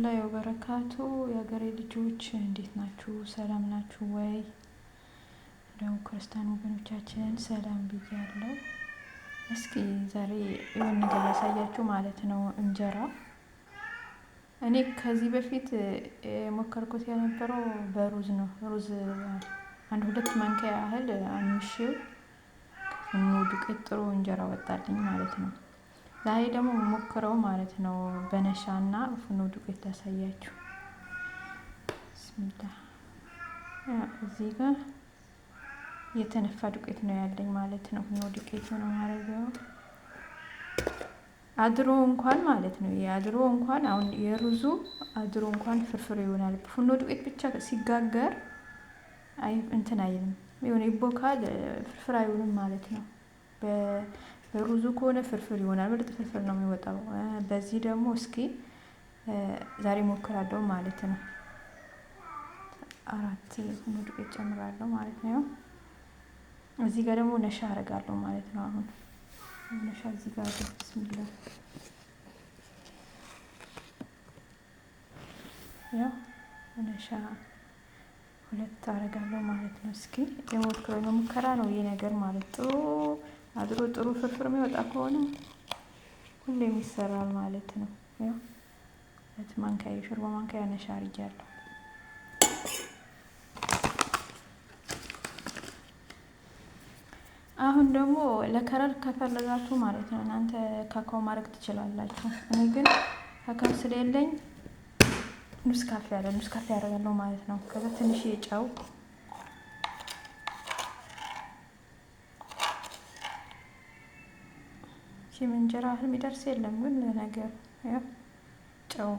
ወራህመቱላሂ ወበረካቱ የሀገሬ ልጆች እንዴት ናችሁ? ሰላም ናችሁ ወይ? እንደው ክርስቲያን ወገኖቻችንን ሰላም ብያለሁ። እስኪ ዛሬ የሆነ ነገር ላሳያችሁ ማለት ነው። እንጀራ እኔ ከዚህ በፊት የሞከርኩት የነበረው በሩዝ ነው። ሩዝ አንድ 2 ማንኪያ ያህል አንሺው ፍርኖ ዱቄት ጥሩ እንጀራ ወጣልኝ ማለት ነው። ዛሬ ደግሞ ሞክረው ማለት ነው በነሻና ፍርኖ ዱቄት ታሳያችሁ። ብስሚላ እዚህ ጋር የተነፋ ዱቄት ነው ያለኝ ማለት ነው። ፍርኖ ዱቄት ነው ማረገው አድሮ እንኳን ማለት ነው። የአድሮ እንኳን አሁን የሩዙ አድሮ እንኳን ፍርፍር ይሆናል። ፍርኖ ዱቄት ብቻ ሲጋገር እንትን አይልም፣ የሆነ ይቦካል፣ ፍርፍር አይሆንም ማለት ነው። በሩዙ ከሆነ ፍርፍር ይሆናል፣ ምርጥ ፍርፍር ነው የሚወጣው። በዚህ ደግሞ እስኪ ዛሬ ሞክራለሁ ማለት ነው። 4 ፍርኖ ዱቄት ጨምራለሁ ማለት ነው። እዚህ ጋር ደግሞ ነሻ አደርጋለሁ ማለት ነው። አሁን ነሻ እዚህ ጋር ብስሚላ ያው ነሻ 2 አደርጋለሁ ማለት ነው። እስኪ የሞክረው ሙከራ ነው ይሄ ነገር ማለት ጥሩ አድሮ ጥሩ ፍርፍር የሚወጣ ከሆነ ሁሌም ይሰራል ማለት ነው። ያው 2 ማንኪያ የሾርባ ማንኪያ ነሻ አድርጌያለሁ። አሁን ደግሞ ለከረር ከፈለጋችሁ ማለት ነው እናንተ ካካው ማድረግ ትችላላችሁ። እኔ ግን ካካው ስለሌለኝ ኑስ ካፌ አደርጋለሁ ማለት ነው። ከዛ ትንሽ ጨው እንጀራ እህል የሚደርስ የለም ግን ነገር ያው ጨው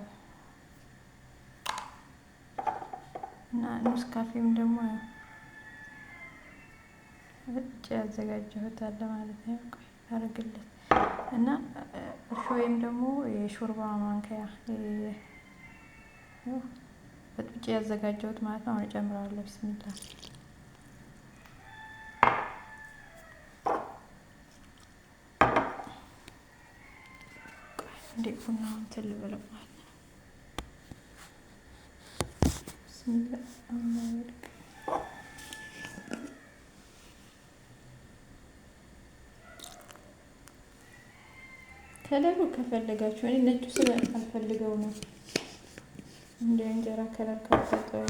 እና ኑስ ካፌም ደግሞ ያዘጋጀሁት አለ ማለት ነው። አረግለት እና እርሾዬም ደግሞ የሾርባ ማንኪያ በጥብጬ ያዘጋጀሁት ማለት ነው። አሁን እጨምራለሁ። ብስሚላ እንዴ ቡናውን ትል ብለው ማለት ነው። ብስሚላ ከለሩ ከፈለጋችሁ እኔ ነጩ ስለ አልፈልገው ነው። እንደ እንጀራ ከለር ከፈጠው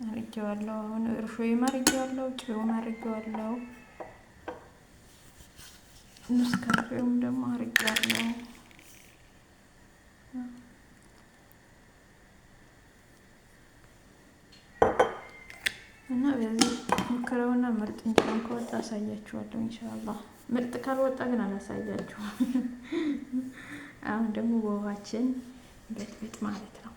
አርጌዋለሁ። አሁን እርሾዬም አርጌዋለሁ፣ ጨውም አርጌዋለሁ፣ ኑስ ካፌውም ደግሞ አርጌዋለሁ። እና በዚህ ሞክረውና ምርጥ እንጀራ ከወጣ አሳያችኋለሁ ኢንሻአላህ። ምርጥ ካልወጣ ግን አላሳያችሁም። አሁን ደግሞ በውሃችን በጥብጥ ማለት ነው።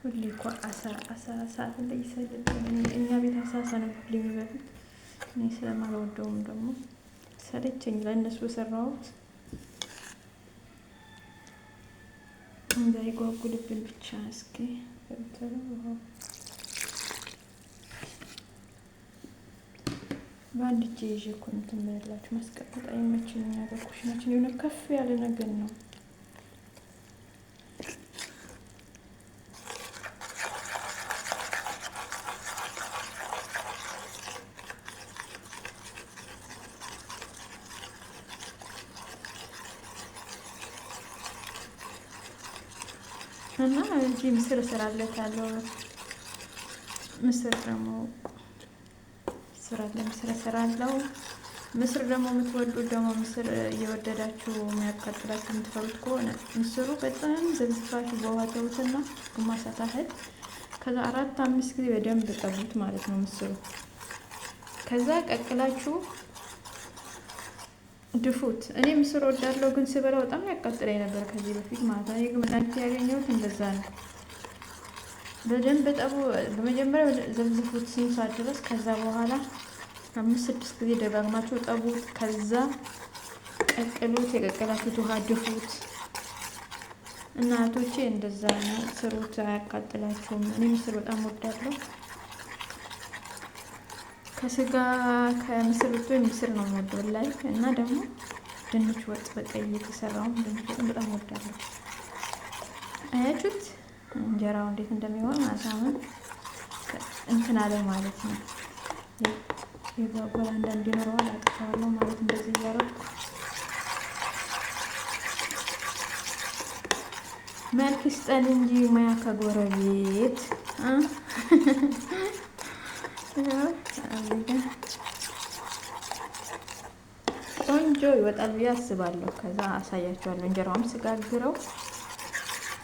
ሁሌ እኮ አሳ ላይ ይሰልጥኝ። እኛ ቤት አሳ ነው ሁሌ የሚበሉት። እኔ ስለማልወደውም ደግሞ ሰለቸኝ። ለእነሱ ሰራሁት እንዳይጓጉልብን ብቻ። እስኪ በአንድ እጄ ይዤ እኮ እንትን ብላችሁ ማስቀመጥ አይመችም። ነገር ኩሽናችን የሆነ ከፍ ያለ ነገር ነው። እና እዚህ ምስር እሰራለታለሁ። ምስር ደግሞ ምስር እሰራለሁ። ምስር ደግሞ የምትወዱት ደግሞ ምስር እየወደዳችሁ የሚያቃጥላችሁ የምትፈሩት ከሆነ ምስሩ በጣም ዘብዝፋችሁ በውሃ ተውትና ግማሽ ሰዓት ያህል ከዛ 4-5 ጊዜ በደንብ ጠቡት ማለት ነው ምስሩ። ከዛ ቀቅላችሁ ድፉት። እኔ ምስር ወዳለሁ ግን ስበላ በጣም ያቃጥለኝ ነበር ከዚህ በፊት ማለት ነው። ግን መድኃኒት ያገኘሁት እንደዛ ነው። በደንብ ጠቡ። በመጀመሪያ ዘብዝፉት ስንት ሰዓት ድረስ። ከዛ በኋላ 5-6 ጊዜ ደጋግማችሁ ጠቡት። ከዛ ቀቅሉት። የቀቀላችሁት ውሃ ድፉት። እናቶቼ እንደዛ ነው ስሩት፣ አያቃጥላችሁም። እኔ ምስር በጣም ወዳለሁ። ከስጋ ከምስር ብቶ ምስር ነው የምወደው ላይ እና ደግሞ ድንች ወጥ በቀይ የተሰራውን ድንች ወጥ በጣም እወዳለሁ። አያችሁት እንጀራው እንዴት እንደሚሆን ማሳመን እንትን አለ ማለት ነው። የጓጓላ አንዳንድ ይኖረዋል አጥፋዋለሁ ማለት እንደዚህ እያደረኩ መልክ ይስጠን እንጂ ሙያ ከጎረቤት ቆንጆ ይወጣል ብዬ አስባለሁ። ከዛ አሳያችኋለሁ። እንጀራውም ስጋግረው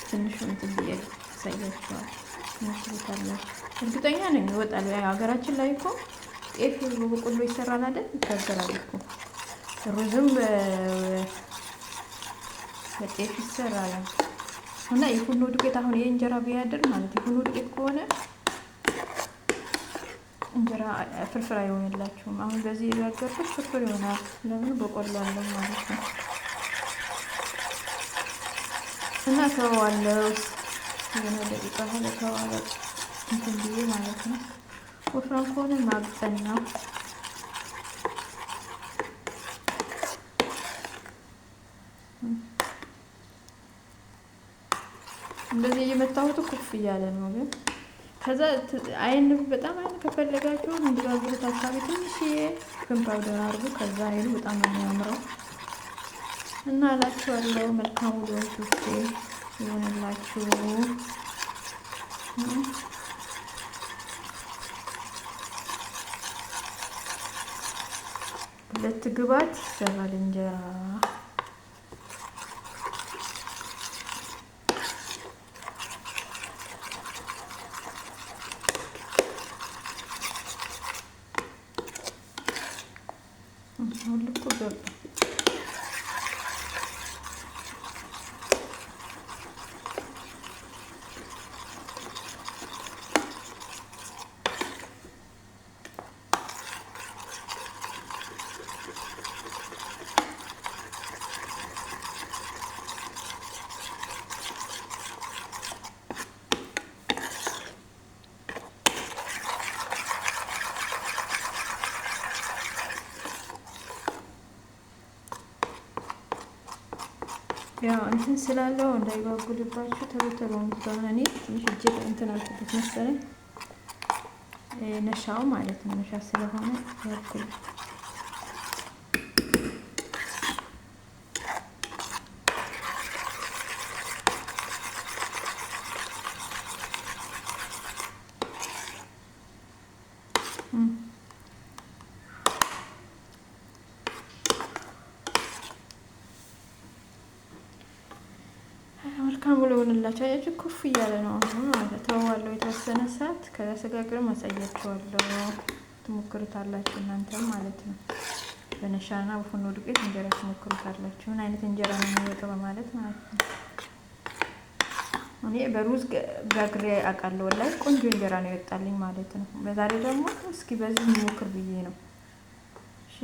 ትንሹ እንትን ብዬ አሳያችኋለሁ። ትመስሉታላችሁ። እርግጠኛ ነኝ ይወጣል። ሀገራችን ላይ እኮ ጤፍ በቆሎ ይሰራል አይደል? ይጋገራል እኮ ሩዝም በጤፍ ይሰራል። እና የፉርኖ ዱቄት አሁን የእንጀራ ቢያድር ማለት የፉርኖ ዱቄት ከሆነ እንጀራ ፍርፍር አይሆንላችሁም። አሁን በዚህ የጋገርኩት ፍርፍር ይሆናል። ለምን በቆሎ አለው ማለት ነው። እና ተዋዋለው የሆነ ደቂቃ ሆነ ተዋዋለ እንትን ብዬ ማለት ነው። ወፍራም ከሆነ ማብጠን ነው። እንደዚህ እየመታሁት ኩፍ እያለ ነው ግን ከዛ አይን በጣም አይን ከፈለጋችሁ እንዲጋግሩት አካባቢ ትንሽዬ ቤኪንግ ፓውደር አድርጉ። ከዛ አይኑ በጣም ነው የሚያምረው እና እላችኋለሁ። መልካም ውሎች ይሆንላችሁ። ሁለት ግባት ይሰራል እንጀራ። ሁሉ ገባ ያው እንትን ስላለው እንዳይጓጉልባችሁ ቶሎ ቶሎ እንድትሆነ እኔ ትንሽ እጅ እንትን አልኩበት መሰለኝ ነሻው ማለት ነው። ነሻ ስለሆነ ያኩል መልካም ብሎ ሆነላችሁ። አያችሁ ኩፍ እያለ ነው አሁን ማለት ተዋዋለሁ የተወሰነ ሰዓት። ከዛ ስጋግርም አሳያችኋለሁ። ትሞክሩታላችሁ እናንተም ማለት ነው። በነሻና በፉርኖ ዱቄት እንጀራ ትሞክሩታላችሁ። ምን አይነት እንጀራ ነው የሚወጣው በማለት ማለት ነው። እኔ በሩዝ ጋግሬ አውቃለሁ። ላይ ቆንጆ እንጀራ ነው ይወጣልኝ ማለት ነው። በዛሬ ደግሞ እስኪ በዚህ ሞክር ብዬ ነው። እሺ